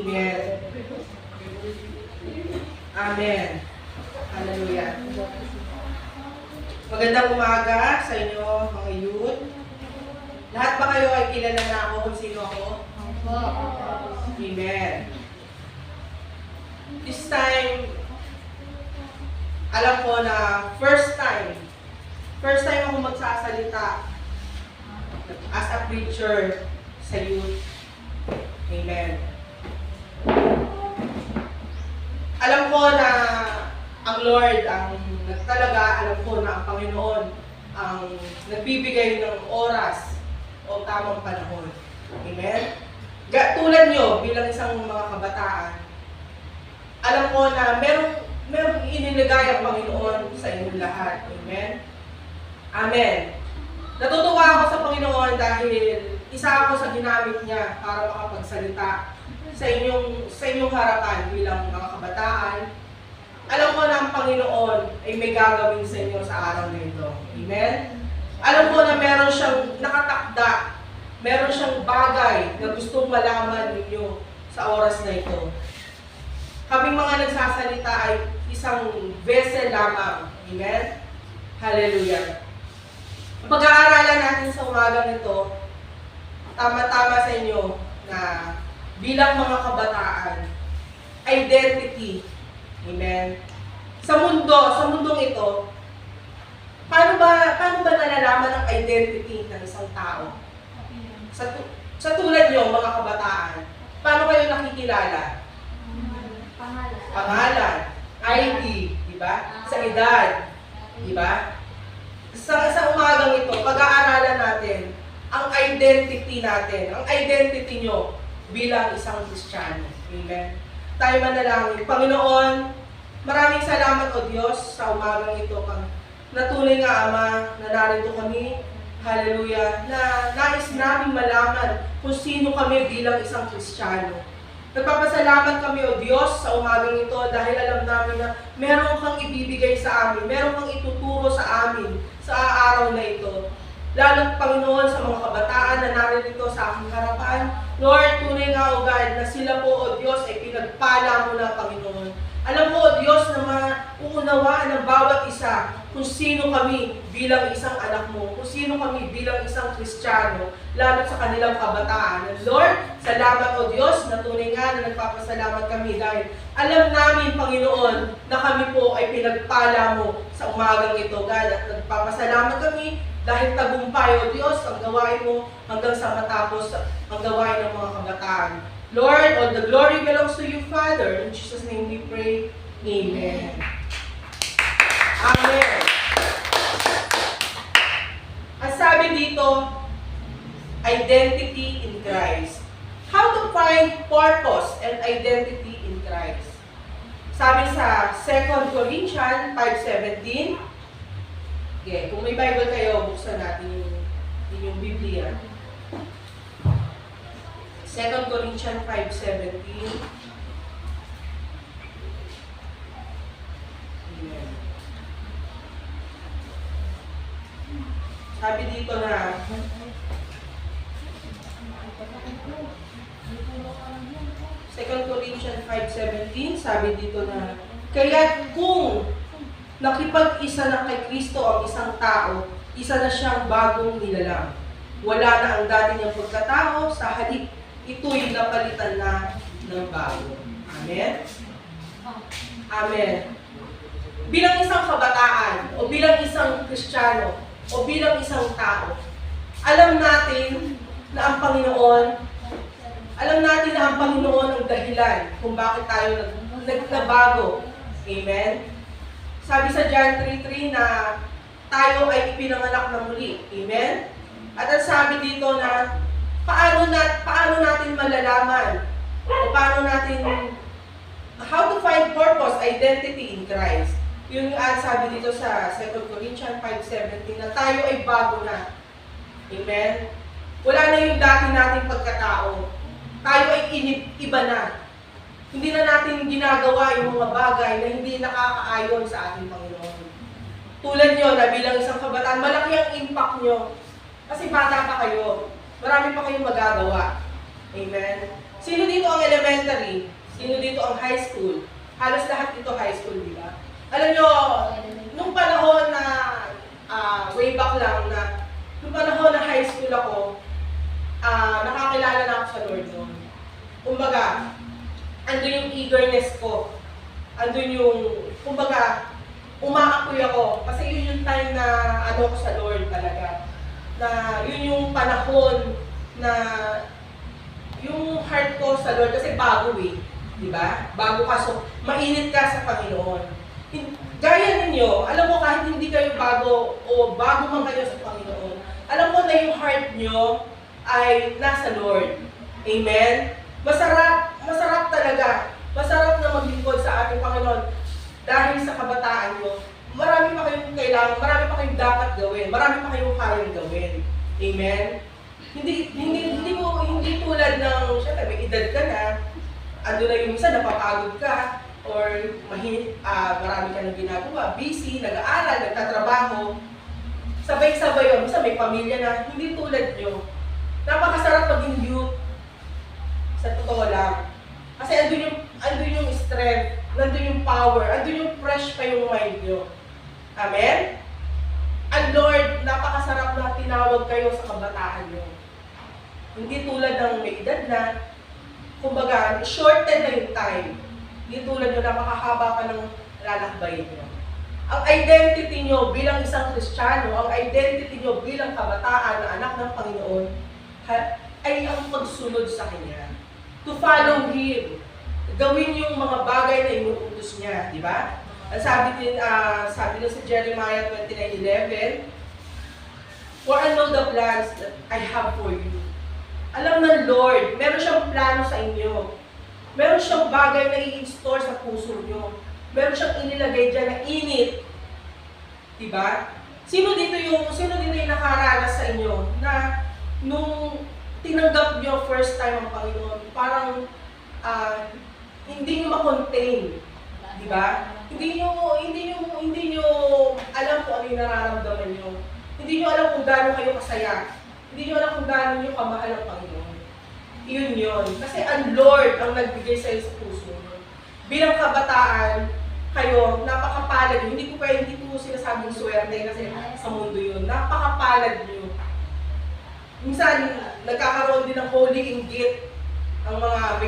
Amen. Amen. Hallelujah. Magandang umaga sa inyo, mga youth. Lahat ba kayo ay kilala na ako kung sino ako? Amen. This time, alam ko na first time ako magsasalita as a preacher sa youth. Amen. Alam ko na ang Lord ang nagtalaga, alam ko na ang Panginoon ang nagbibigay ng oras o tamang panahon. Amen? Tulad nyo bilang isang mga kabataan, alam ko na merong inilagay ang Panginoon sa inyong lahat. Amen? Amen. Natutuwa ako sa Panginoon dahil isa ako sa ginamit niya para makapagsalita sa inyong harapan bilang mga kabataan. Alam ko na ang Panginoon ay may gagawin sa inyo sa araw na ito. Amen? Alam ko na meron siyang nakatakda, meron siyang bagay na gustong malaman ninyo sa oras na ito. Kaming mga nagsasalita ay isang vessel lamang. Amen? Hallelujah. Ang pag-aaralan natin sa umagang ito, tama-tama sa inyo na bilang mga kabataan, identity. Amen. Sa mundong ito, paano ba nalalaman ang identity ng isang tao? Sa tulad nyo, mga kabataan, paano kayo nakikilala? Pangalan, ID, di ba? Sa edad, di ba? Sa umagang ito, pag-aaralan natin ang identity natin, ang identity nyo bilang isang Kristiyano. Amen. Tayo manalangin. Panginoon, maraming salamat o Diyos sa umagang ito. Natunay nga Ama, na narito kami, hallelujah, na nais namin malaman kung sino kami bilang isang Kristiyano. Nagpapasalamat kami o Diyos sa umagang ito dahil alam namin na meron kang ibibigay sa amin, meron kang ituturo sa amin sa araw na ito. Lalo Panginoon sa mga kabataan na narito sa aking harapan, Lord, tunay nga o God na sila po o Diyos ay pinagpala mo na Panginoon. Alam mo o Diyos na mauunawaan ng bawat isa kung sino kami bilang isang anak mo, kung sino kami bilang isang Kristiyano, lalo sa kanilang kabataan. And Lord, salamat o Diyos na tunay nga na nagpapasalamat kami dahil alam namin, Panginoon, na kami po ay pinagpala mo sa umagang ito, God. At nagpapasalamat kami dahil tagumpay o Diyos ang gawain mo hanggang sa matapos ang gawain ng mga kabataan. Lord, all the glory belongs to you, Father. In Jesus' name we pray. Amen. Amen. Ang sabi dito, identity in Christ. How to find purpose and identity in Christ. Sabi sa 2 Corinthians 5:17. Okay, kung may Bible kayo, buksan natin yung Biblia. 2 Corinthians 5:17. Amen. Sabi dito na, Second Corinthians 5:17, sabi dito na, kaya kung nakipag-isa na kay Kristo ang isang tao, isa na siyang bagong nilalang. Wala na ang dati niyang pagkatao, sa halip ito'y napalitan na ng bago. Amen? Amen. Bilang isang kabataan, o bilang isang Kristiyano, o bilang isang tao, alam natin na ang Panginoon ang dahilan kung bakit tayo nagbago. Amen? Sabi sa John 3:3 na tayo ay ipinanganak na muli. Amen? At ang sabi dito na paano natin malalaman o how to find purpose, identity in Christ. Yun ang sabi dito sa 2 Corinthians 5:17 na tayo ay bago na. Amen? Wala na yung dati nating pagkatao. Tayo ay iba na. Hindi na natin ginagawa yung mga bagay na hindi nakakaayon sa ating Panginoon. Tulad nyo na bilang isang kabataan, malaki ang impact nyo. Kasi bata pa kayo. Marami pa kayong magagawa. Amen? Sino dito ang elementary? Sino dito ang high school? Halos lahat dito high school, di ba? Alam nyo, nung panahon na, way back lang na, nung panahon na high school ako, nakakilala na ako sa Lord noon. Kumbaga, andun yung eagerness ko. Andun yung, kumbaga, umaapoy ako. Kasi yun yung time na ano ko sa Lord talaga. Na yun yung panahon na yung heart ko sa Lord, kasi bago di ba? Bago ka, so mainit ka sa Panginoon. Gaya ninyo, alam mo kahit hindi kayo bago o bago man kayo sa Panginoon, alam mo na yung heart nyo ay nasa Lord. Amen? Masarap talaga. Masarap na maglingkod sa ating Panginoon dahil sa kabataan nyo. Marami pa kayong kailangan, marami pa kayong dapat gawin, marami pa kayong kayang gawin. Amen? Hindi tulad ng, syempre, may edad ka na, ando na yung isa, napapagod ka, or marami ka nang ginagawa, busy, nag-aaral, nagtatrabaho, sabay-sabay yun, isa may pamilya na, hindi tulad nyo. Napakasarap maging youth, sa totoo lang. Kasi andun yung strength, nandun yung power, andun yung fresh pa yung mind nyo. Amen? And Lord, napakasarap na tinawag kayo sa kabataan nyo. Hindi tulad ng may edad na, kumbaga, shorten na yung time. Hindi tulad nyo, napakahaba pa ng lalakbay nyo. Ang identity nyo bilang isang Kristiyano, ang identity nyo bilang kabataan na anak ng Panginoon, ay ang pagsunod sa Kanya. To follow Him. Gawin yung mga bagay na inuutos niya, di ba? Sabi din sa Jeremiah 29:11, "For I know the plans that I have for you." Alam ng Lord, meron siyang plano sa inyo. Meron siyang bagay na i-install sa puso nyo. Meron siyang inilagay dyan na init. Diba? Sino dito yung nakaranas sa inyo na nung tinanggap nyo first time ang Panginoon, parang hindi nyo ma-contain. Diba? Hindi nyo alam kung ano yung nararamdaman nyo. Hindi nyo alam kung gaano kayo kasaya. Hindi nyo alam kung gaano nyo kamahal ang Panginoon. Iyon yun. Kasi ang Lord ang nagbigay sa'yo sa puso nyo. Bilang kabataan, kayo, napakapalad nyo. Hindi ko sinasabing swerte kasi sa mundo yun. Napakapalad nyo. Minsan, nagkakaroon din ng holy inggit ang mga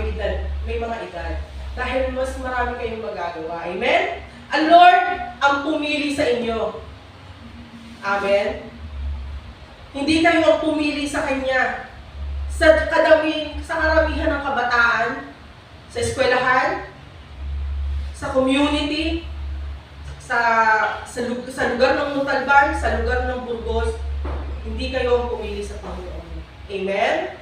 may mga edad. Dahil mas marami kayong magagawa. Amen? Ang Lord ang pumili sa inyo. Amen? Hindi kayo ang pumili sa Kanya. Sa karamihan ng kabataan, sa eskwelahan, sa community, sa lugar ng Montalban, sa lugar ng Burgos, hindi kayo ang pumili sa Panginoon. Amen?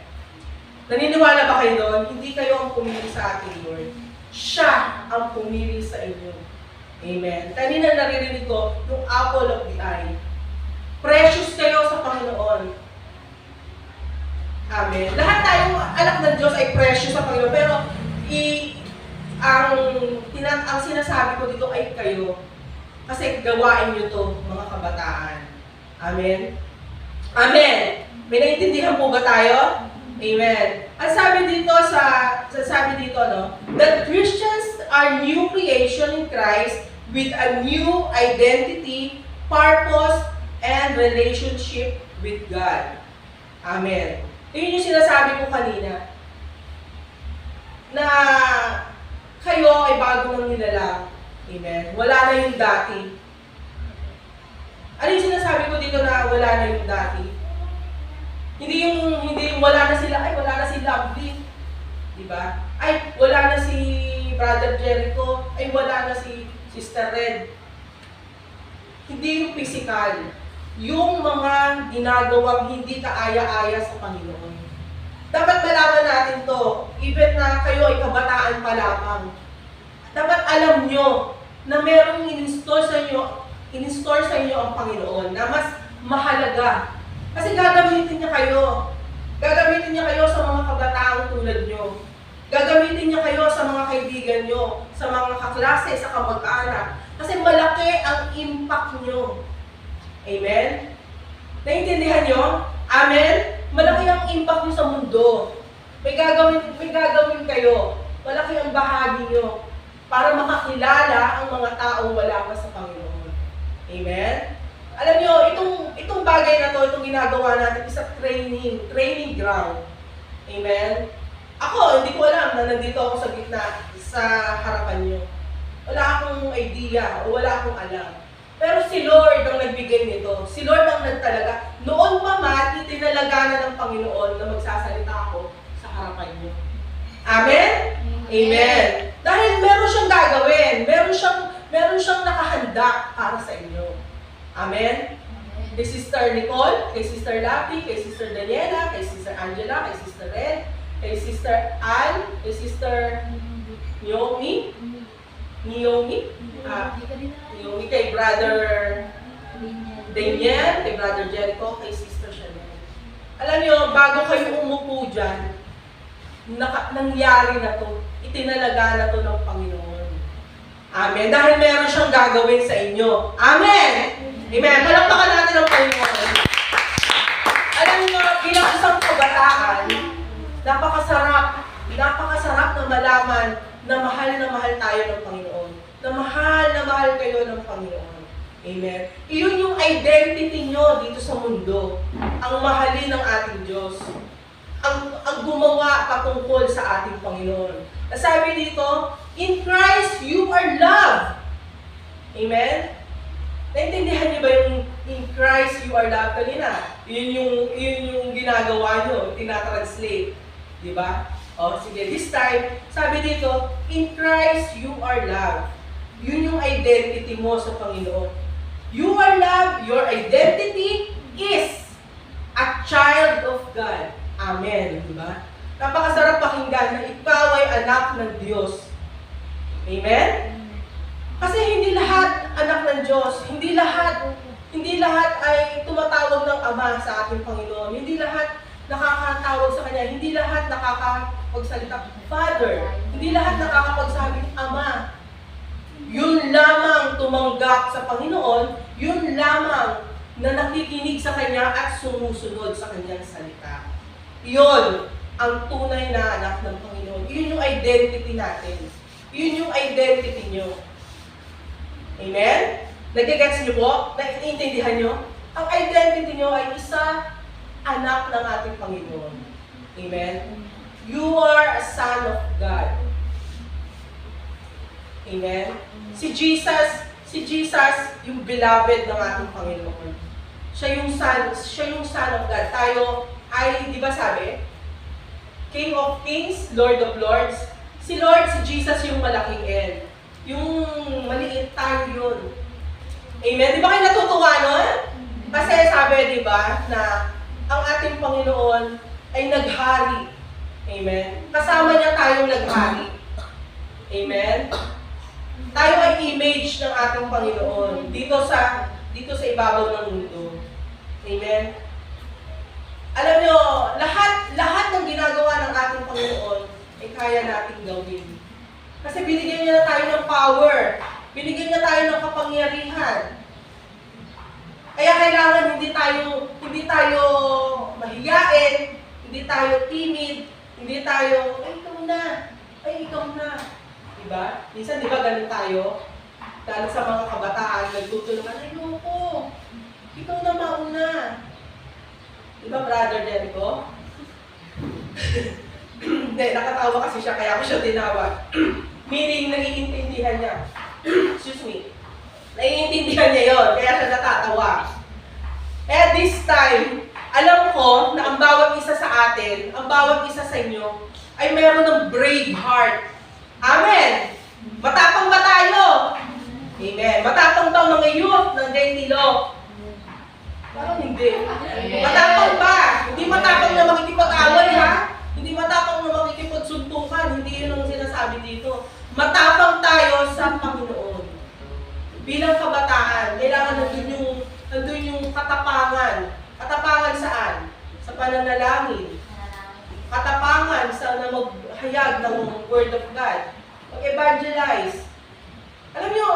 Naniniwala ba kayo doon? Hindi kayo ang pumili sa ating Lord. Siya ang pumili sa inyo. Amen. Kanina naririnig ko yung apple of the eye. Precious kayo sa Panginoon. Amen. Lahat tayong anak ng Diyos ay precious sa Panginoon. Pero ang sinasabi ko dito ay kayo. Kasi gawain nyo to, mga kabataan. Amen. Amen. May naiintindihan po ba tayo? Amen. Ang sabi dito no, that Christians are new creation in Christ with a new identity, purpose, and relationship with God. Amen. Yun yung sinasabi ko kanina, na kayo ay bago ng nilalang. Amen. Wala na yung dati. Ano yung sinasabi ko dito na wala na yung dati? Hindi yung wala na sila, ay wala na si Lovely. Diba? Ay wala na si Brother Jericho, ay wala na si Sister Red. Hindi yung physical. Yung mga ginagawang hindi kaaya-aya sa Panginoon. Dapat malaman natin to, even na kayo ay kabataan pa lamang. Dapat alam nyo na merong in-install sa inyo ang Panginoon na mas mahalaga. Kasi gagamitin niya kayo. Gagamitin niya kayo sa mga kabataang tulad nyo. Gagamitin niya kayo sa mga kaibigan nyo, sa mga kaklase, sa kamag-anak. Kasi malaki ang impact nyo. Amen? Naintindihan nyo? Amen? Malaki ang impact nyo sa mundo. May gagawin kayo. Malaki ang bahagi nyo para makakilala ang mga taong wala pa sa Panginoon. Amen? Alam nyo, itong bagay na to, itong ginagawa natin, is a training ground. Amen? Ako, hindi ko alam na nandito ako sa gitna, sa harapan nyo. Wala akong idea o wala akong alam. Pero si Lord ang nagbigay nito. Si Lord ang nagtalaga. Noon pa man, itinalaga na ng Panginoon na magsasalita ako sa harapan nyo. Amen? Amen. Dahil meron siyang gagawin. Meron siyang nakahanda para sa inyo. Amen? Kay Sister Nicole, kay Sister Lapi, kay Sister Daniela, kay Sister Angela, kay Sister Red, kay Sister Ann, kay Sister Naomi, kay Brother Daniel, kay Brother Jericho, kay Sister Chanel. Alam niyo, bago kayo umupo dyan, nangyari na to. Itinalaga na to ng Panginoon. Amen. Dahil meron siyang gagawin sa inyo. Amen. Amen. Palakpakan natin ang Panginoon. Alam niyo, bilang isang kabataan, napakasarap na malaman na mahal tayo ng Panginoon. Na mahal kayo ng Panginoon. Amen. Iyon yung identity nyo dito sa mundo. Ang mahalin ng ating Diyos. Ang gumawa patungkol sa ating Panginoon. Sabi dito, in Christ you are loved. Amen? Naintindihan niyo ba yung in Christ you are loved kanina? Yun yung ginagawa nyo, tinatranslate. Di ba? O, sige, this time, sabi dito, in Christ you are loved. Yun yung identity mo sa Panginoon. You are loved, your identity is a child of God. Amen. Di ba? Napakasarap pakinggan na ikaw ay anak ng Diyos. Amen? Kasi hindi lahat anak ng Diyos. Hindi lahat ay tumatawag ng Ama sa ating Panginoon. Hindi lahat nakakatawag sa Kanya. Hindi lahat nakakapagsalita, Father. Hindi lahat nakakapagsabi, Ama. Yun lamang tumanggap sa Panginoon, yun lamang na nakikinig sa Kanya at sumusunod sa Kanyang salita. Yun ang tunay na anak ng Panginoon. Yun yung identity natin. Yun yung identity nyo. Amen? Nagigets nyo po? Naiintindihan nyo? Ang identity nyo ay isa anak ng ating Panginoon. Amen? You are a son of God. Amen? Si Jesus, yung beloved ng ating Panginoon. Siya yung son of God. Tayo ay, di ba sabi? King of Kings, Lord of Lords. Si Jesus yung malaking L. Yung maliit tayo yun. Amen? Di ba kayo natutuwa nun? Kasi sabi, di ba, na ang ating Panginoon ay naghari. Amen? Kasama niya tayong naghari. Amen? Tayo ay image ng ating Panginoon dito sa ibabaw ng mundo. Amen? Alam nyo, lahat ng ginagawa ng ating Panginoon ay kaya nating gawin. Kasi binigyan niya na tayo ng power. Binigyan niya tayo ng kapangyarihan. Kaya kailangan hindi tayo mahiyain, hindi tayo timid, hindi tayo, ay ikaw na. Diba? Minsan, di ba, ganun tayo? Lalo sa mga kabataan, nagtutulungan, ay loko, ikaw na mauna. Diba, Brother Jericho? Hindi, nakatawa kasi siya, kaya ako siya tinawag. Meaning, naiintindihan niya. Excuse me. Naiintindihan niya yon, kaya siya natatawa. At this time, alam ko na ang bawat isa sa atin, ang bawat isa sa inyo, ay meron ng brave heart. Amen! Matapang ba tayo? Amen. Matapang ba mga youth ng Gaynilo? Parang hindi. Matapang ba? Hindi matapang na makikipag-away, ha? Hindi matapang na makikipagsuntukan. Hindi yun ang sinasabi dito. Matapang tayo sa Panginoon. Bilang kabataan, kailangan nandun yung katapangan. Katapangan saan? Sa pananalangin. Katapangan sa na maghayag ng Word of God. Mag-evangelize. Alam nyo,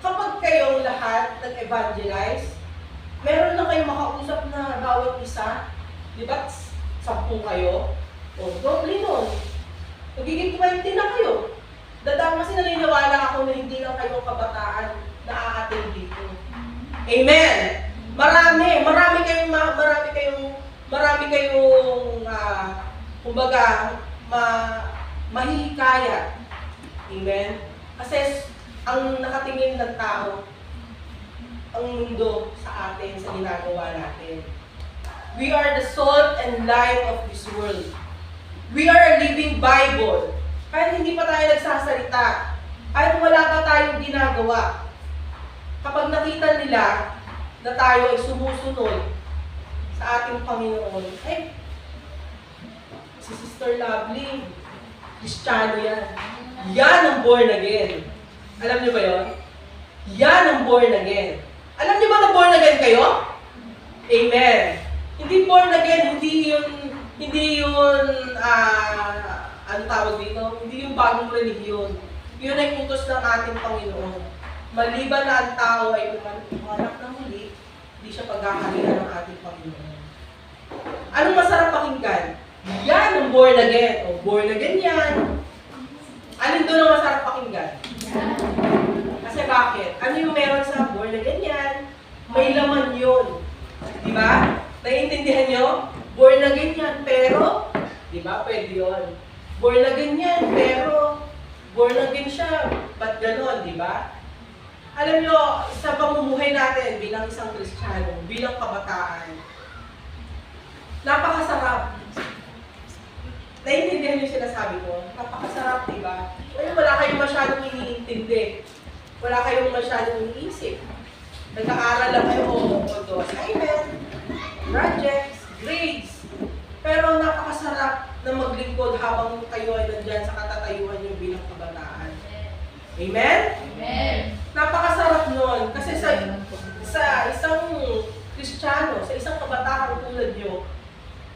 kapag kayong lahat nag-evangelize, meron na kayong makausap na bawat isa. Di ba? 10 kayo. O, doble nun. Magiging 20 na kayo. Dadaan kasi naniniwala ako na hindi lang kayong kabataan na aatin dito. Amen! Marami kayong kumbaga, mahihikayat. Amen? Kasi ang nakatingin ng tao, ang mundo sa atin, sa ginagawa natin. We are the salt and light of this world. We are a living Bible. Kahit hindi pa tayo nagsasalita, kahit wala pa tayong ginagawa, kapag nakita nila na tayo ay sumusunod sa ating Panginoon, ay, si Sister Lovely, Kristiyano yan. Yan ang born again. Alam niyo ba yun? Yan ang born again. Alam niyo ba na born again kayo? Amen. Hindi born again, hindi yun, ano tawag dito? Hindi yung bagong relihiyon. Yun ay utos ng ating Panginoon. Maliban na ang tao ay umanap na muli, hindi siya paghahalian ng ating Panginoon. Anong masarap pakinggan? Yan ang born again. O, born again yan. Alin doon ang masarap pakinggan? Kasi bakit? Ano yung meron sa born again yan? May laman yun. Diba? Naiintindihan nyo? Born again yan, pero, diba, pwede yun. Born again yan, pero, born again siya. Ba't ganon, diba? Alam nyo, sa pamumuhay natin bilang isang Kristiyano, bilang kabataan, napakasarap. Naiintindihan niyo sinasabi ko? Napakasarap, diba? Wala kayong masyadong iniintindi. Wala kayong masyadong iniisip. Nag-aaral lang kayo o assignment, projects, grades. Pero napakasarap na maglingkod habang kayo ay nandyan sa katatayuan niyo bilang kabataan. Amen? Amen. Napakasarap nun. Kasi sa isang Kristiyano, sa isang kabataan tulad niyo,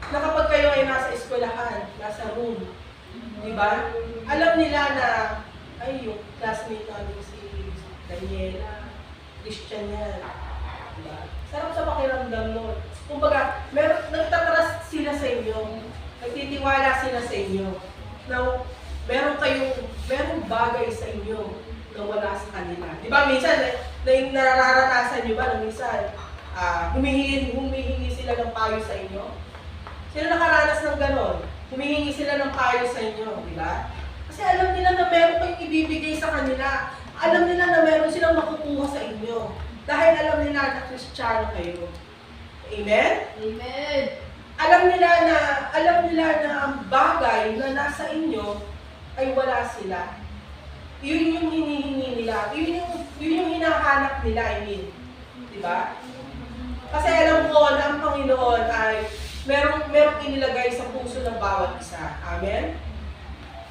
na kapag kayo ay nasa eskwelahan, nasa room, di ba? Alam nila na, ay, yung classmate namin si Daniela, Christian yan. Di ba? Sarap sa pakiramdam nun. Kumbaga, nagtatrust sila sa inyo, nagtitiwala sila sa inyo, na merong bagay sa inyo na wala sa kanila. Di ba, minsan, nararanasan nyo ba na minsan, humihingi sila ng payo sa inyo? Sino nakaranas ng ganon? Humihingi sila ng payo sa inyo, di ba? Kasi alam nila na meron kayong ibibigay sa kanila. Alam nila na meron silang makukuha sa inyo. Dahil alam nila na Kristiyano kayo. Amen? Amen. Alam nila na ang bagay na nasa inyo ay wala sila. Yun yung hinihingi nila. Yun yung hinahanap nila, I mean. Di ba? Kasi alam ko na ang Panginoon ay merong inilagay sa puso ng bawat isa. Amen?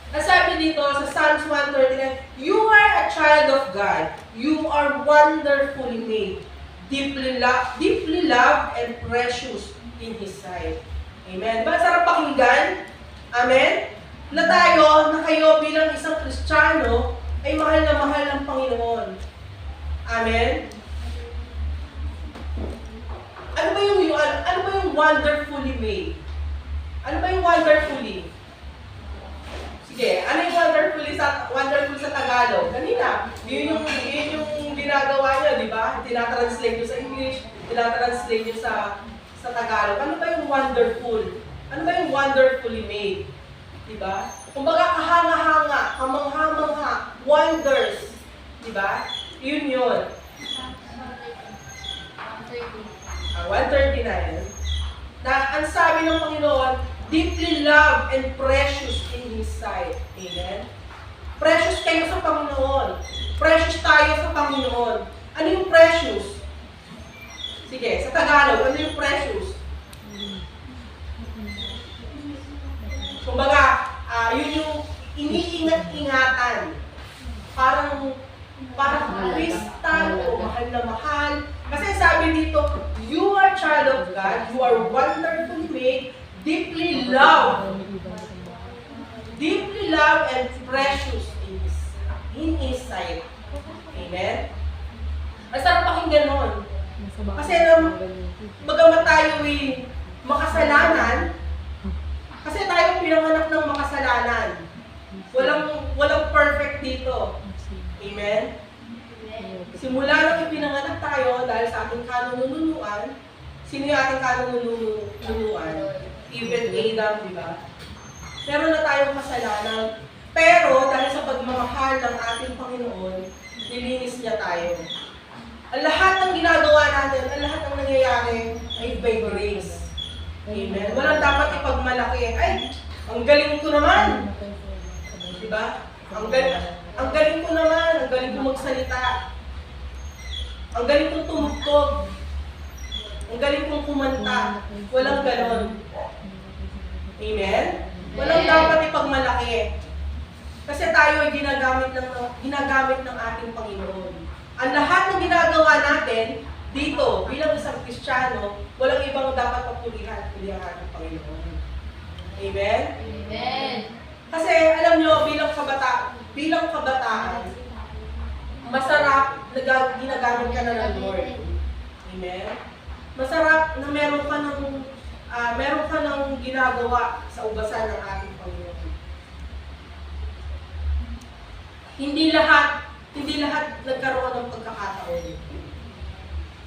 Nasabi dito sa Psalms 139, you are a child of God. You are wonderfully made, deeply loved and precious in His sight. Amen? Ba, sarap pakinggan? Amen? Na kayo bilang isang Kristiyano ay mahal na mahal ng Panginoon. Amen? Ano ba yung wonderfully made? Ano ba yung wonderfully? Sige, ano yung wonderful sa Tagalog? Kanina, yun yung ginagawa niyo, di ba? Tinatranslate niyo sa English, tinatranslate niyo sa Tagalog. Ano ba yung wonderful? Ano ba yung wonderfully made? Di ba? Kumbaga kahanga-hanga, kamangha-mangha, wonders. Di ba? Yun yun. 139. Na ang sabi ng Panginoon, deeply loved and precious in His sight. Amen? Precious kayo sa Panginoon. Precious tayo sa Panginoon. Ano yung precious? Sige, sa Tagalog, ano yung precious? Kumbaga, yun yung iniingat-ingatan. Parang kristal o mahal na mahal. Kasi sabi dito, you are child of God, you are wonderfully made, deeply loved and precious in His sight. Amen? Masarap pakinggan nun. Kasi bagamat tayo makasalanan, kasi tayo pinanganak ng makasalanan. Walang perfect dito. Amen? Simula nang ipinanganak tayo dahil sa ating kanununuan, sino yung ating kanununuan? Even Adam, di ba? Meron na tayong kasalanan. Pero dahil sa pagmamahal ng ating Panginoon, nilinis niya tayo. Ang lahat ng ginagawa natin, ang lahat ng nangyayari ay by grace. Amen? Walang dapat ipagmalaki. Ay, ang galing ko naman. Diba? Ang galing ko naman, ang galing ko magsalita. Ang galing kong tumugtog. Ang galing kong kumanta. Walang ganon. Amen? Walang dapat ipagmalaki. Kasi tayo ay ginagamit ng ating Panginoon. Ang lahat ng ginagawa natin dito, bilang isang Kristiyano, walang ibang dapat pagpulihan kundi ang ating Panginoon. Amen? Amen. Kasi alam nyo, bilang kabataan, masarap na ginagamit ka na ng Lord. Amen? Masarap na meron ka ng ginagawa sa ubasan ng ating Panginoon. Hindi lahat nagkaroon ng pagkakataon.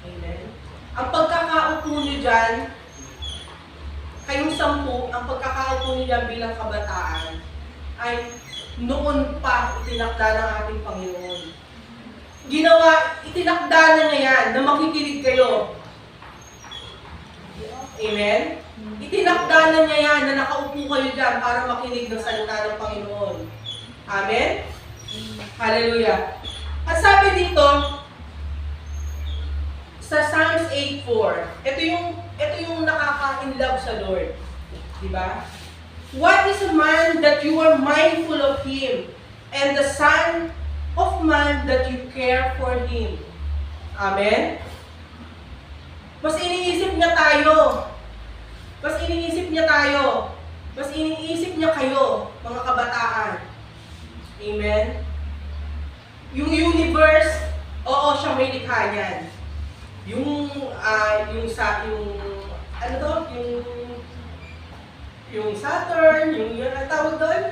Amen? Ang pagkakaupo nyo dyan, kayong 10, ang pagkakaupo nyo dyan bilang kabataan, ay noon pa itinakda ng ating Panginoon. Itinakda na niya yan, na makikinig kayo. Amen? Itinakda na niya yan, na nakaupo kayo dyan para makinig ng salita ng Panginoon. Amen? Hallelujah. At sabi dito, sa Psalms 8:4, ito yung nakaka-inlove sa Lord. Diba? What is a man that you are mindful of him, and the son of man that you care for him? Amen? Mas iniisip niya tayo. Mas iniisip niya tayo. Mas iniisip niya kayo, mga kabataan. Amen? Yung universe, oo, siya may likha niyan. Yung Saturn, ang tawag doon?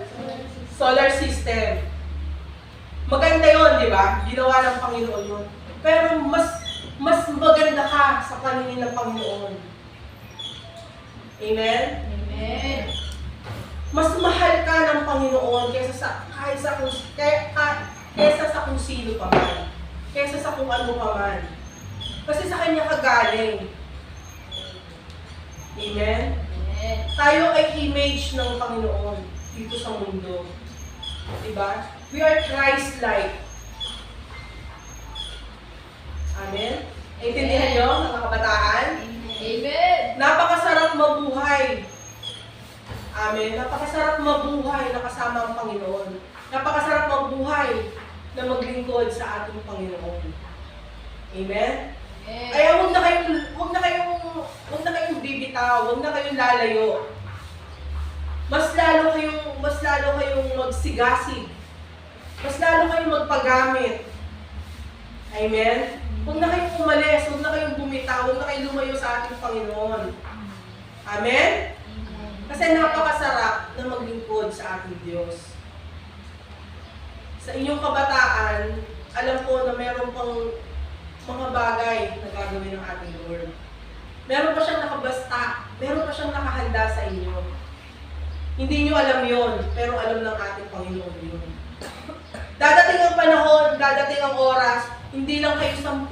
Solar system. Maganda yun, di ba? Ginawa ng Panginoon yun. Pero mas maganda ka sa paningin ng Panginoon. Amen? Amen. Mas mahal ka ng Panginoon kaysa sa kung sino pa man. Kaysa sa kung ano pa man. Kasi sa Kanya ka galing. Amen? Amen. Tayo ay image ng Panginoon dito sa mundo. Diba? We are Christ-like. Amen? Naintindihan nyo, mga kabataan? Amen. Napakasarap mabuhay. Amen? Napakasarap mabuhay na kasama ang Panginoon. Napakasarap mabuhay na maglingkod sa ating Panginoon. Amen? Kaya huwag na kayong bibitaw, huwag na kayong lalayo. Mas lalo kayong magsigasig. Mas lalo kayong magpagamit. Amen? Huwag na kayong umalis, huwag na kayong bumitaw, huwag na kayong lumayo sa ating Panginoon. Amen? Kasi napakasarap na maglingkod sa ating Diyos. Sa inyong kabataan, alam ko na meron pang mga bagay na gagawin ng ating Lord. Meron pa siyang nakabasta, meron pa siyang nakahanda sa inyo. Hindi nyo alam yon, pero alam ng ating Panginoon yun. Dadating ang panahon, dadating ang oras, hindi lang kayo 10,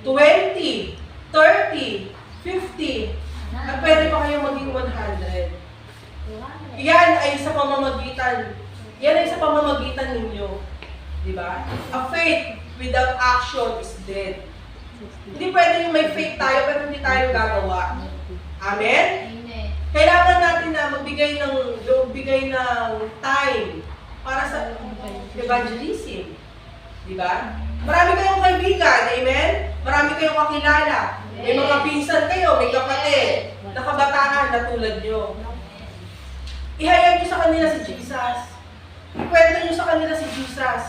20, 30, 50, at pwede pa kayong maging 100. Yan ay sa pamamagitan ninyo. Diba? A faith without action is dead. Hindi pwede yung may faith tayo pero hindi tayo gagawa. Amen? Kailangan natin na magbigay ng time para sa evangelism. Diba? Marami kayong kaibigan, amen? Marami kayong kakilala. May mga pinsan kayo, may kapatid, na kabataan na tulad nyo. Ihayag nyo sa kanila si Jesus. Ikwento nyo sa kanila si Jesus.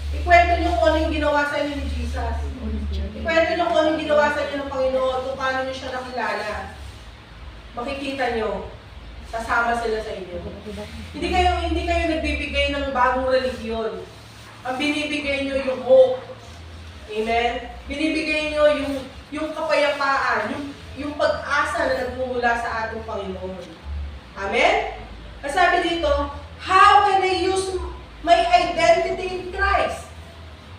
Ikwento nyo kung ano yung ginawa sa inyo ni Jesus. Ikwento nyo kung ano yung ginawa sa inyo ng Panginoon, kung paano nyo siya nakilala. Makikita nyo sasama sila sa inyo. Hindi kayo nagbibigay ng bagong relihiyon. Ang binibigay nyo yung hope. Amen? Binibigay nyo yung kapayapaan, yung pag-asa na nagmumula sa ating Panginoon. Amen? Ang sabi dito, how can I use my identity in Christ?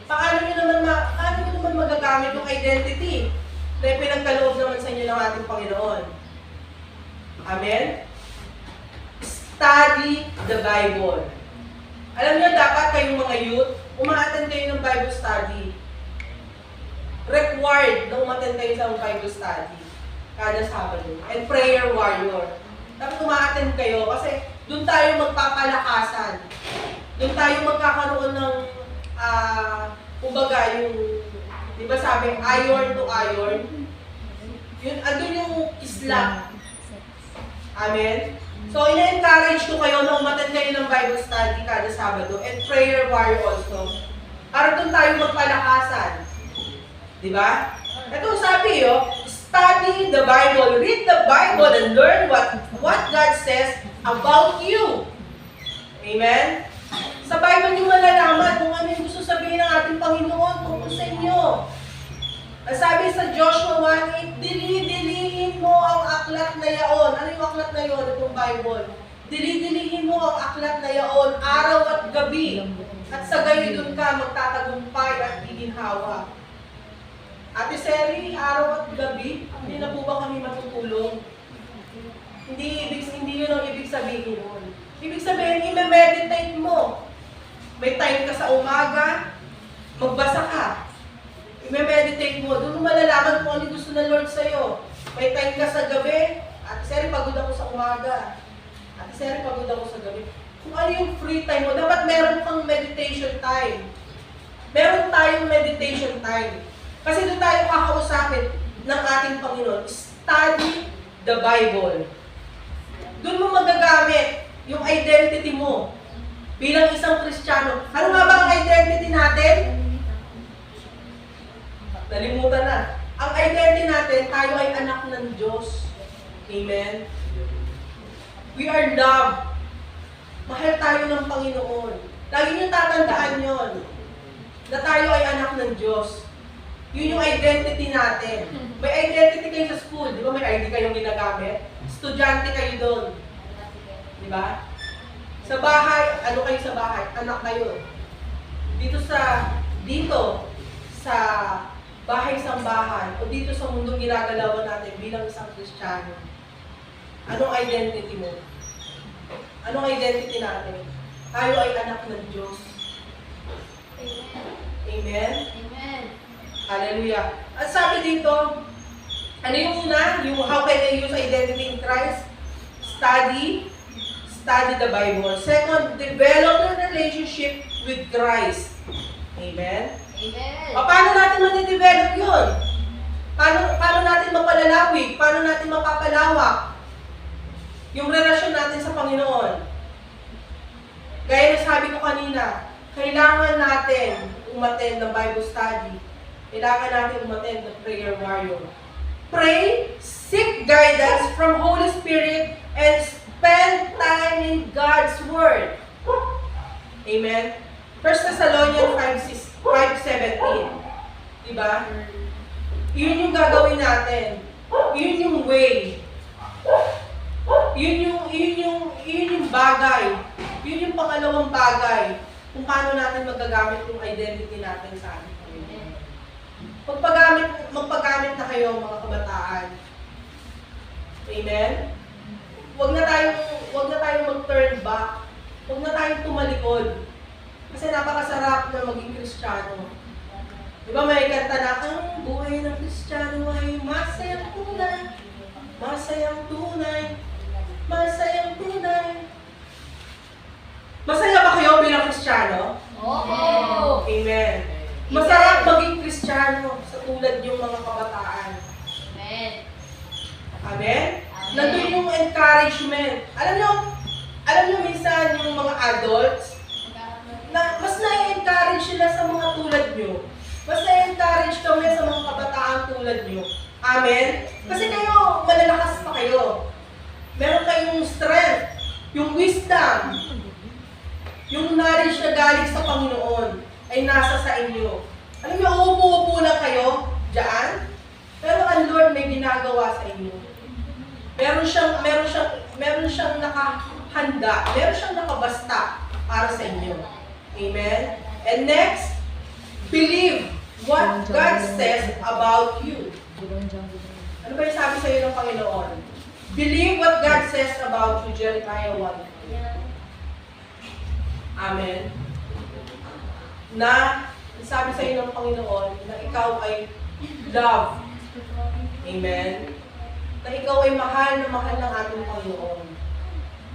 Paano nyo naman magagamit yung identity na pinagkaloob naman sa inyo ng ating Panginoon? Amen? Study the Bible. Alam niyo, dapat kayong mga youth, umaattend kayo ng Bible study. Required na umaattend kayo sa Bible study kada Sabado. And prayer warrior. Dapat umaattend kayo kasi doon tayo magpapalakasan. Doon tayo magkakaroon ng, kumbaga, yung, di ba sabi, iron to iron? Yun, andun yung Islam. Amen? So, ina-encourage ko kayo na umattend kayo ng Bible study kada Sabado and prayer warrior also. Para doon tayo magpalakasan. Di ba? Ito sabi, study the Bible, read the Bible, and learn what God says about you. Amen? Sa Bible niyo malalaman kung ano yung gusto sabihin ng ating Panginoon tungkol sa inyo. Ang sabi sa Joshua 1:8, dili-dilihin mo ang aklat na yaon. Ano yung aklat na yaon? Itong Bible. Dili-dilihin mo ang aklat na yaon, araw at gabi. At sa gayon doon ka magtatagumpay at giginhawa. Ate Seri, araw at gabi, hindi na po ba kami matutulog? Hindi yun ang ibig sabihin nun. Ibig sabihin, i-meditate mo. May time ka sa umaga, magbasa ka. I-meditate mo. Doon mo malalaman kung ano gusto ng Lord sa'yo. May time ka sa gabi, Ate Seri, pagod ako sa umaga. Ate Seri, pagod ako sa gabi. Kung ano yung free time mo, dapat meron kang meditation time. Meron tayong meditation time. Kasi doon tayo kakausapin ng ating Panginoon. Study the Bible. Doon mo magagamit yung identity mo bilang isang Kristiyano. Ano nga ba ang identity natin? Nalimutan na. Ang identity natin, tayo ay anak ng Diyos. Amen? We are loved. Mahal tayo ng Panginoon. Lagi niyo tatandaan yon na tayo ay anak ng Diyos. Yun yung identity natin. May identity kayo sa school. Di ba may ID kayong ginagamit? Estudyante kayo doon. Di ba? Sa bahay, ano kayo sa bahay? Anak kayo. Dito sa bahay-sambahan, o dito sa mundong ginagalawan natin bilang isang Kristiyano. Anong identity mo? Anong identity natin? Tayo ay anak ng Diyos. Amen? Amen. Hallelujah. At sabi dito, ano yung una? Yung how can I use identity in Christ? Study the Bible. Second, develop a relationship with Christ. Amen? Amen. Paano natin madidevelop yun? Paano natin mapalalawig? Paano natin mapapalawak yung relasyon natin sa Panginoon? Gaya na sabi ko kanina, kailangan natin umattend ng Bible study. Kailangan natin umattend ng prayer warrior. Pray, seek guidance from Holy Spirit, and spend time in God's Word. Amen? 1 Thessalonians 5:17. Diba? Yun yung gagawin natin. Yun yung way. Yun yung bagay. Yun yung pangalawang bagay kung paano natin magagamit yung identity natin sa ating Panginoon. Magpagamit na kayo mga kabataan. Amen? Huwag na tayong mag-turn back. Huwag na tayong tumalikod. Kasi napakasarap na maging Kristiyano. Di ba may kanta na, ang buhay ng Kristiyano ay masayang tunay. Masayang tunay. Masayang tunay. Masaya ba kayo bilang Kristiyano? Oo. Amen. Masarap maging Kristiyano sa tulad yung mga kabataan. Amen. Amen? Nandun yung encouragement. Alam nyo minsan yung mga adults, na mas na-encourage sila sa mga tulad nyo. Mas na-encourage kami sa mga kabataan tulad nyo. Amen? Kasi kayo, malalakas pa kayo. Meron kayong strength, yung wisdom, yung knowledge na galing sa Panginoon ay nasa sa inyo. Alam niyo, uupo-upo lang kayo dyan, pero ang Lord may ginagawa sa inyo. Meron siyang nakahanda, meron siyang nakabasta para sa inyo. Amen? And next, believe what God says about you. Ano ba yung sabi sa iyo ng Panginoon? Believe what God says about you, Jeremiah 1. Amen. Na sabi sa iyo ng Panginoon na ikaw ay love. Amen. Na ikaw ay mahal na mahal ng ating Panginoon.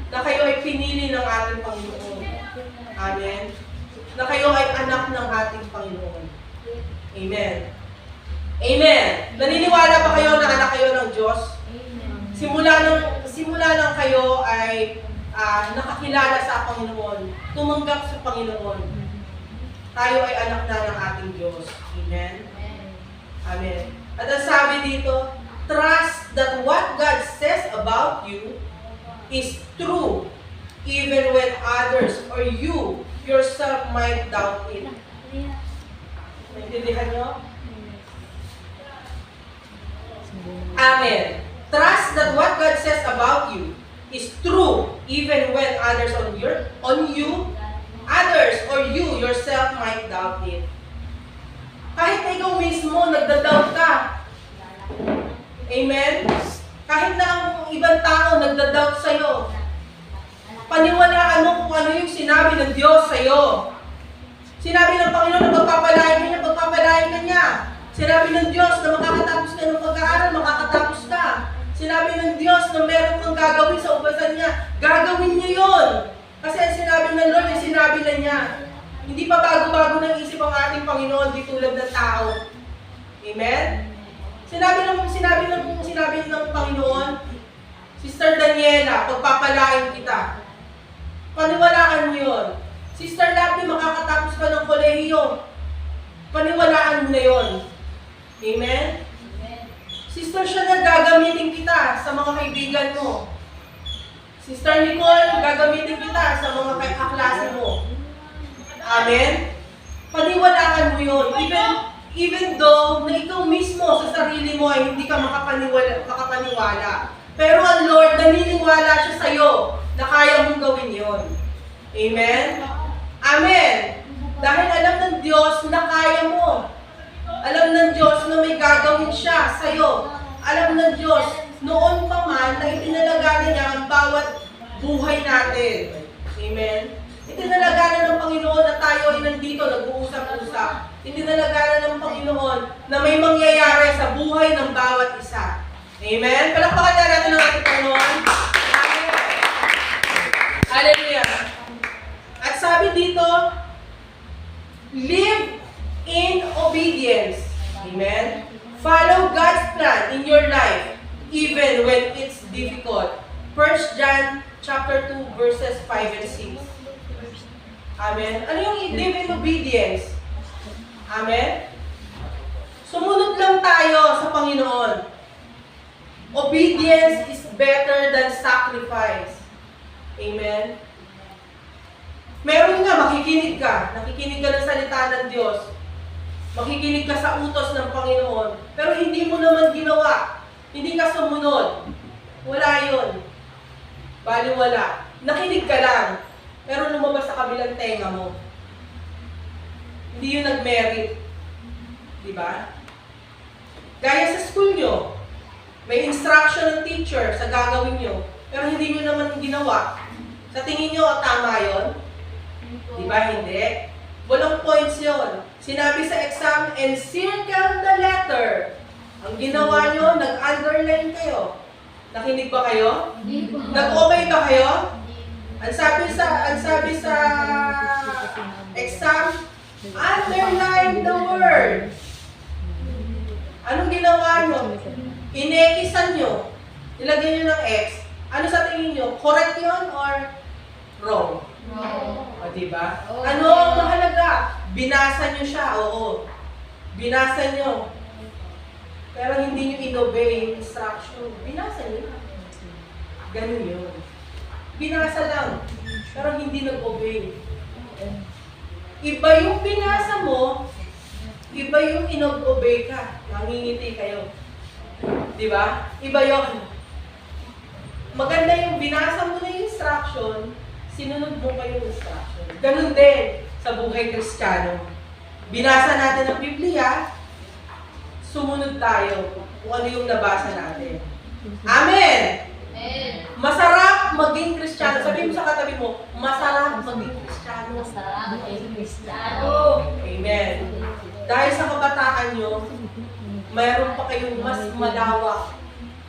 Na kayo ay pinili ng ating Panginoon. Amen. Na kayo ay anak ng ating Panginoon. Amen. Amen. Naniniwala ba kayo na anak kayo ng Diyos? Simula nang kayo ay nakakilala sa Panginoon, tumanggap sa Panginoon, tayo ay anak na ng ating Diyos. Amen? Amen. At ang sabi dito, trust that what God says about you is true, even when others or you yourself might doubt it. Naintindihan nyo? Amen. Trust that what God says about you is true, even when others others or you yourself might doubt it. Kahit na ikaw mismo nagda-doubt ka. Amen? Kahit na ang ibang tao nagda-doubt sa'yo, paniwalaan mo kung ano yung sinabi ng Diyos sa'yo. Sinabi ng Panginoon na pagpapalain ka niya. Sinabi ng Diyos na makakatapos ka ng pag-aaral, makakatapos ka. Sinabi ng Diyos na meron kang gagawin sa ubasan niya, gagawin niya yun. Kasi ang sinabi ng Lord ay sinabi na niya. Hindi pa bago-bago ng isip ang ating Panginoon, di tulad ng tao. Amen? Sinabi ng Panginoon, Sister Daniela, pagpapalain kita. Paniwalaan mo yun. Sister Lovely, makakatapos ka ng kolehiyo. Paniwalaan mo na yun. Amen? Sister Chanel, gagamitin kita sa mga kaibigan mo. Sister Nicole, gagamitin kita sa mga kaklase mo. Amen? Paniwalaan mo yun. Even though na ikaw mismo sa sarili mo ay hindi ka makapaniwala. Pero ang Lord, naniniwala siya sa'yo na kaya mong gawin yun. Amen? Amen. Dahil alam ng Diyos na kaya mo. Alam ng Diyos na may gagawin siya sa'yo. Alam ng Diyos noon pa man na itinalagana niya ang bawat buhay natin. Amen? Itinalagana ng Panginoon na tayo ay nandito, nag-uusap-usap. Itinalagana ng Panginoon na may mangyayari sa buhay ng bawat isa. Amen? Palakpakan na natin ang ating Panginoon. Amen. Hallelujah. At sabi dito, live in obedience. Amen? Follow God's plan in your life, even when it's difficult. 1 John chapter 2, verses 5 and 6. Amen? Ano yung live in obedience? Amen? Sumunod lang tayo sa Panginoon. Obedience is better than sacrifice. Amen? Meron nga, makikinig ka ng salita ng Diyos. Makikinig ka sa utos ng Panginoon. Pero hindi mo naman ginawa. Hindi ka sumunod. Wala yun. Baliwala. Nakinig ka lang. Pero lumabas sa kabilang tenga mo. Hindi yun nag-merit. Diba? Gaya sa school nyo. May instruction ng teacher sa gagawin nyo. Pero hindi nyo naman ginawa. Sa tingin nyo, tama yun? Diba? Hindi. Walang points yun. Sinabi sa exam, encircle the letter. Ang ginawa nyo, nag-underline kayo. Nakinig ba kayo? Nag-obey ba kayo? Ang sabi sa exam, underline the word. Anong ginawa nyo? Inekisan nyo. Ilagay nyo ng X. Ano sa tingin nyo? Correct yun or wrong? O, diba? Ano ang mahalaga? Binasa nyo siya, oo. Binasa nyo. Pero hindi nyo inobey yung instruction. Binasa nyo. Ganun yun. Binasa lang, pero hindi nag-obey. Iba yung binasa mo, iba yung inag-obey ka. Nangingiti kayo. Di ba? Iba yun. Maganda yung binasa mo na yung instruction, sinunod mo pa yung instruction. Ganun din sa buhay Kristiyano. Binasa natin ang Biblia, sumunod tayo kung ano yung nabasa natin. Amen! Amen. Masarap maging Kristiyano. Sabihin mo sa katabi mo, masarap maging Kristiyano. Masarap ay Kristiyano. Amen. Dahil sa kabataan nyo, mayroon pa kayong mas malawak,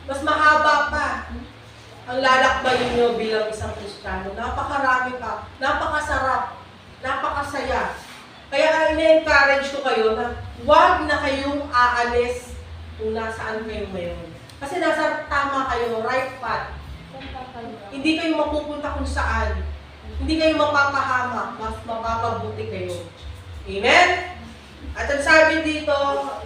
mas mahaba pa ang lalakbayin nyo bilang isang Kristiyano. Napakarami pa, napakasarap, napakasaya. Kaya ina-encourage ko kayo na huwag na kayong aalis kung nasaan kayo ngayon. Kasi nasa tama kayo, right path. Hindi kayo mapupunta kung saan. Hindi kayo mapapahamak, mas mapapabuti kayo. Amen? At ang sabi dito,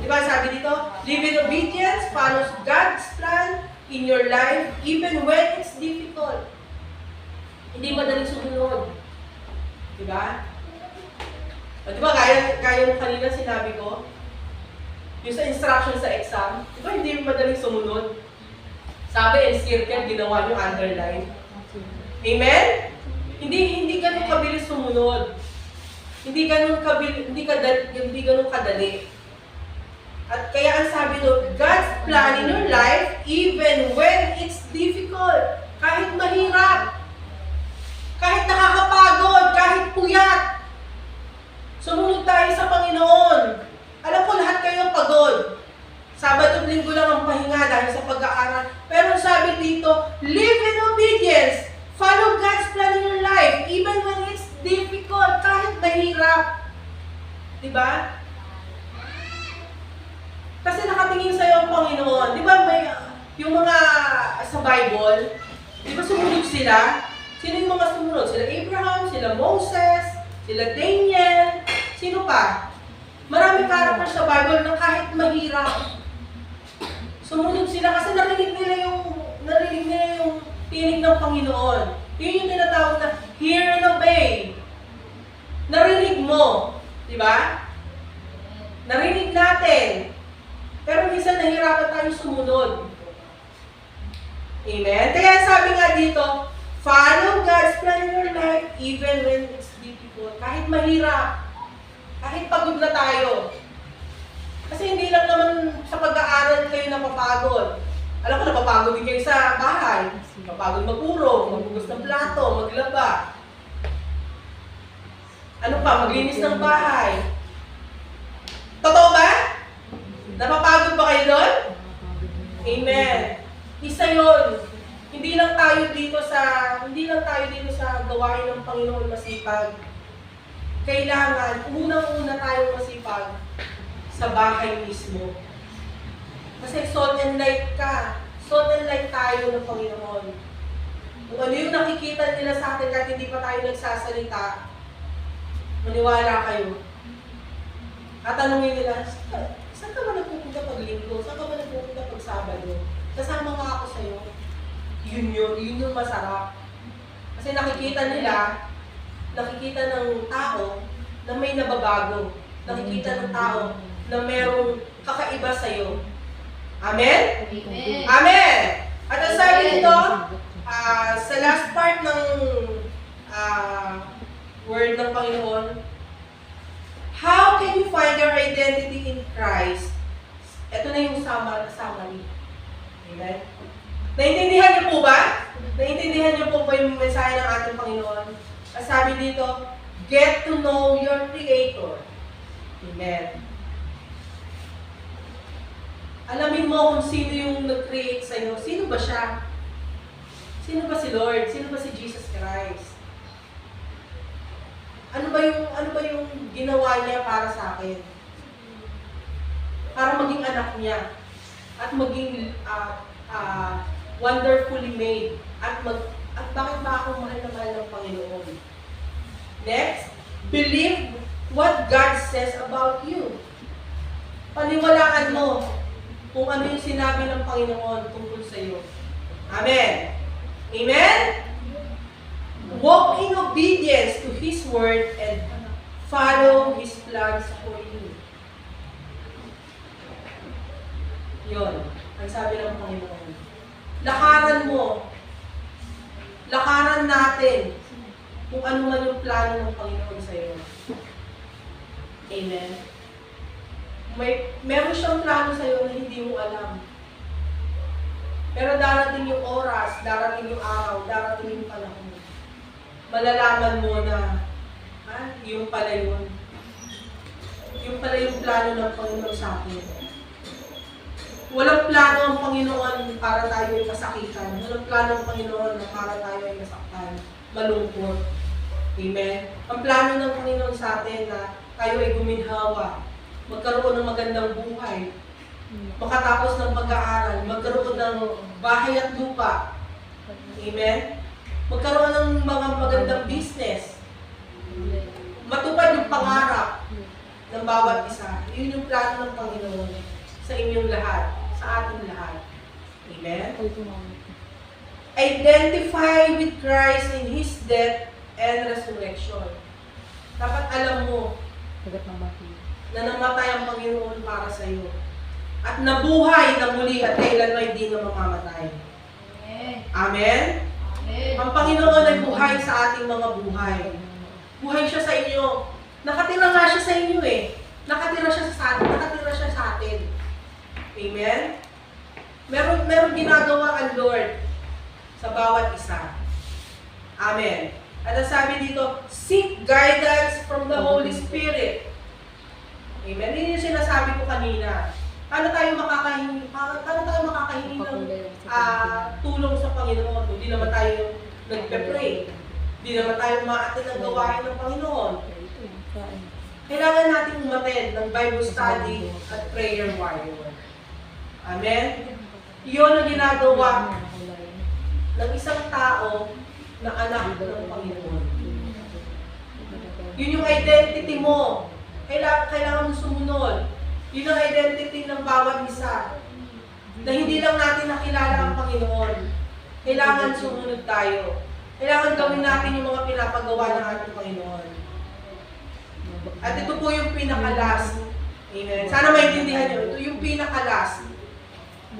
di ba sabi dito, live in obedience, follow God's plan in your life, even when it's difficult. Hindi madaling sumunod. Di ba? O, di ba, gaya nung kanina sinabi ko, yung sa instruction sa exam, di ba hindi madaling sumunod? Sabi, encircle, ginawa nyo underline. Amen? Hindi ganun kabilis sumunod. Hindi ganun kadali. At kaya ang sabi doon, God's plan in your life, even when it's difficult, kahit mahirap, kahit nakakapagod, kahit puyat, sumunod tayo sa Panginoon. Alam ko lahat kayo pagod. Sabado at linggo lang ang pahinga dahil sa pag-aaral. Pero sabi dito, live in obedience. Follow God's plan in your life, even when it's difficult, kahit mahirap. Diba? Kasi nakatingin sa'yo ang Panginoon. Diba may, yung mga sa Bible, diba sumunod sila? Sino yung mga sumunod? Sila Abraham, sila Moses, sila Daniel, sino pa? Maraming character sa Bible na kahit mahirap, sumunod sila kasi narinig nila yung tinig ng Panginoon. Yun yung tinatawag na hear and obey. Narinig mo, di ba? Narinig natin. Pero minsan nahirapan tayo sumunod. Amen? Kaya sabi nga dito, follow God's plan in your life even when it's difficult. Kahit mahirap, kahit pagod na tayo. Kasi hindi lang naman sa pag-aaral kayo napapagod. Alam ko, napapagod din kayo sa bahay. Napapagod magurong, maghugas ng plato, maglaba. Ano pa, maglinis ng bahay. Totoo ba? Napapagod ba kayo doon? Amen. Isa yun. Hindi lang tayo dito sa gawain ng Panginoon masipag. Kailangan, unang-una tayong masipag sa bahay mismo. Kasi salt and light ka. Salt and light tayo ng Panginoon. Kung ano yung nakikita nila sa atin kahit hindi pa tayo nagsasalita, maniwala kayo. At tanungin nila, saan ka ba nagpupunta pag linggo? Saan ka ba nagpupunta pag Sabado? Kasama nga ako sa'yo. Yun yung masarap. Kasi nakikita ng tao na may nababago. Nakikita ng tao na merong kakaiba sa'yo. Amen? Amen. Amen! At ang sabi nito, sa last part ng word ng Panginoon, how can you find your identity in Christ? Ito na yung summary. Amen? Naintindihan niyo po ba? Naintindihan niyo po ba yung mensahe ng ating Panginoon? Ang sabi dito, get to know your Creator. Amen. Alamin mo kung sino yung nag-create sa'yo. Sino ba siya? Sino ba si Lord? Sino ba si Jesus Christ? Ano ba yung ginawa niya para sa akin? Para maging anak niya. At maging wonderfully made. At bakit ba ako mahal na mahal ng Panginoon? Next, believe what God says about you. Paniwalaan mo kung ano yung sinabi ng Panginoon tungkol sa iyo. Amen. Amen? Walk in obedience to His word and follow His plans for you. Yun. Ang sabi ng Panginoon. Lakaran mo. Lakaran natin kung ano man yung plano ng Panginoon sa iyo. Amen? Meron siyang plano sa iyo na hindi mo alam. Pero darating yung oras, darating yung araw, darating yung panahon. Malalaman mo na, yung pala yun. Yung pala yung plano ng Panginoon sa akin. Walang plano ang Panginoon para tayo ay masakitan. Walang plano ang Panginoon na para tayo ay masaktan, malungkot. Amen? Ang plano ng Panginoon sa atin na tayo ay guminhawa, magkaroon ng magandang buhay, makatapos ng pag-aaral, magkaroon ng bahay at lupa. Amen? Magkaroon ng mga magandang business. Matupad yung pangarap ng bawat isa. Yun yung plano ng Panginoon sa inyong lahat, sa ating lahat. Amen? Identify with Christ in His death and resurrection. Dapat alam mo na namatay ang Panginoon para sa iyo. At nabuhay na muli at kailan may di na mamamatay. Amen? Ang Panginoon ay buhay sa ating mga buhay. Buhay siya sa inyo. Nakatira nga siya sa inyo eh. Nakatira siya sa atin. Amen? Meron ginagawa ang Lord sa bawat isa. Amen. At ang sabi dito, seek guidance from the Holy Spirit. Amen. Yun yung sinasabi ko kanina. Paano tayo makakahingi ng tulong sa Panginoon? Hindi naman tayo nagpe-pray. Hindi naman tayo umaatin ng gawain ng Panginoon. Kailangan natin umattend ng Bible study at prayer warrior. Amen? Iyon ang ginagawa ng isang tao na anak ng Panginoon. Yun yung identity mo. Kailangan mo sumunod. Yun ang identity ng bawat isa. Na hindi lang natin nakilala ang Panginoon. Kailangan sumunod tayo. Kailangan gawin natin yung mga pinapagawa ng ating Panginoon. At ito po yung pinaka-last. Amen. Sana maintindihan nyo. Ito yung pinaka-last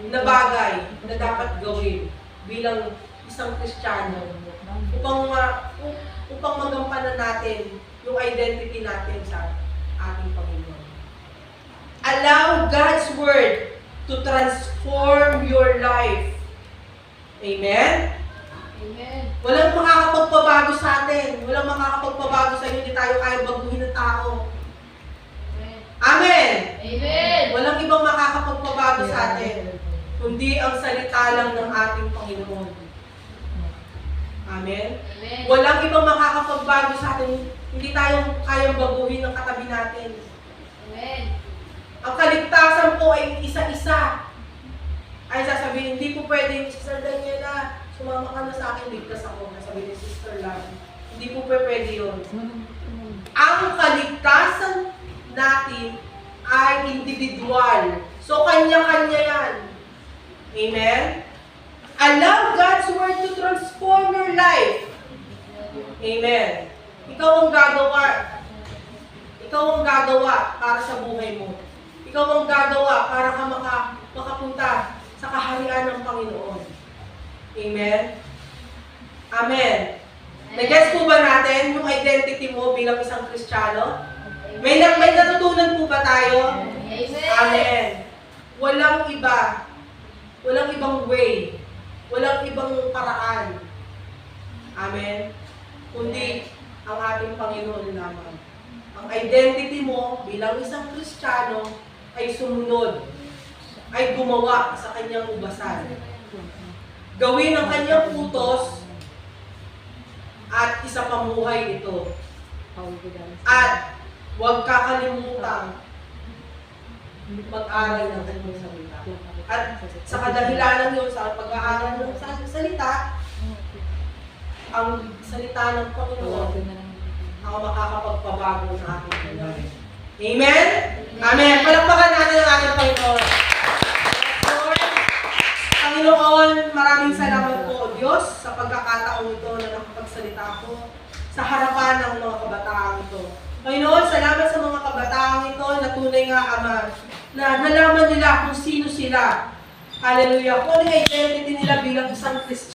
na bagay na dapat gawin bilang isang Kristiyano upang magampanan natin yung identity natin sa ating Panginoon. Allow God's Word to transform your life. Amen? Amen. Walang makakapagpabago sa atin. Walang makakapagpabago sa inyo. Hindi tayo kaya baguhin ng tao. Amen? Amen. Walang ibang makakapagpabago sa atin, kundi ang salita lang ng ating Panginoon. Amen? Amen. Walang ibang makakapagbago sa atin, hindi tayo kayang baguhin ng katabi natin. Amen. ang kaligtasan po ay isa-isa. Ay sasabihin, hindi po pwedeng, Sister Daniela, sumama ka na sa akin, ligtas ako. Sasabihin ni Sister Love, hindi po pwede yun. Ang kaligtasan natin ay individual. So, kanya-kanya yan. Amen? Allow God's Word to transform your life. Amen. Ikaw ang gagawa. Ikaw ang gagawa para sa buhay mo. Ikaw ang gagawa para ka makapunta sa kaharian ng Panginoon. Amen? Amen. Nag-gets po ba natin yung identity mo bilang isang Kristiyano? May natutunan po ba tayo? Amen. Amen. Walang iba. Walang ibang way. Walang ibang paraan. Amen. Kundi ang ating Panginoon lamang. Ang identity mo bilang isang Kristiyano ay sumunod, ay gumawa sa kanyang ubasan. Gawin ang kanyang utos at isapamuhay ito. At huwag kakalimutan mag-aral ng kanyang salita. At sa kadahilanan yun, sa pag-aaral ng salita, ang salita ng Panginoon ang makakapagpabago ng ating buhay. Amen? Amen. Palakpakan natin ang ating Panginoon. Lord, Panginoon, maraming salamat po. Diyos sa pagkakataong ito na nakapagsalita ako sa harapan ng mga kabataang ito. Panginoon, salamat sa mga kabataang ito na tunay nga, Ama, na nalaman nila kung sino sila. Hallelujah. Kung ano yung identity nila bilang isang Kristiyan.